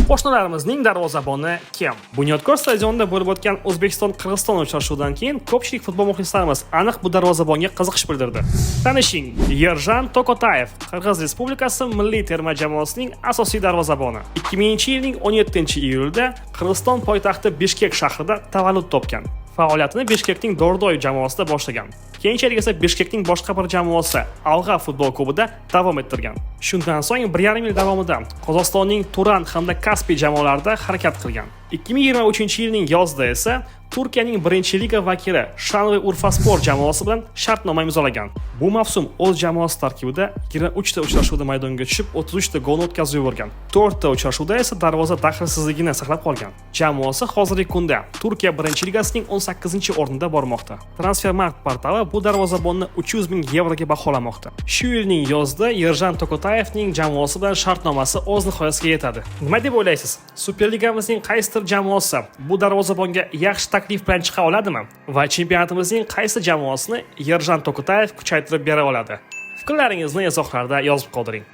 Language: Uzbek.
Qo'shnalarimizning darvozaboni kim? Bunyodkor stadionida bo'lib o'tgan O'zbekiston-Qirg'iziston uchrashuvidan keyin ko'pchilik futbol muxlislarimiz aniq bu darvozabonga qiziqish bildirdi. Tanishing, Yerjan Tokotayev, Qirg'iz Respublikasi milliy terma jamoasining asosiy darvozaboni. 2000-yilning 17-iyulida Qirg'iziston poytaxti Bishkek shahrida tavallud topgan. Faoliyatini Bishkekning Dordoy jamoasida boshlagan. Keyinchalik esa Bishkekning boshqa bir jamoasi Alg'a futbol klubida davom ettirgan. Shundan so'ng 1,5 yil davomida Qozog'istonning Turan hamda Kaspiy jamoalarida harakat qilgan. 2023-yilning yozida esa Turkiyaning birinchi liga vakili Shanli Urfaspor jamoasi bilan shartnoma imzolagan. Bu mavsum o'z jamoasi tarkibida 23 ta uchrashuvda maydonga tushib, 33 ta gol o'tkazib yuborgan. 4 ta uchrashuvda esa darvoza daxlsizligini saqlab qolgan. Jamoasi hozirgi kunda Turkiya birinchi ligasining 18-o'rnida bormoqda. Transfermarkt portali bu darvozabonni 300 ming yevroga baholamoqda. Shu yilning yozida Yerjan Tokotayevning jamoasi bilan shartnomasi o'z nihoyasiga yetadi. Nima deb o'ylaysiz? Superligamizning qaysidir jamoasi bu darvozabonga yaxshi taklif bilan chiqa oladimi? Va chempionatimizning qaysi jamoasini Yerjan Tokotayev kuchaytirib bera oladi? Fikrlaringizni izohlarda yozib qoldiring.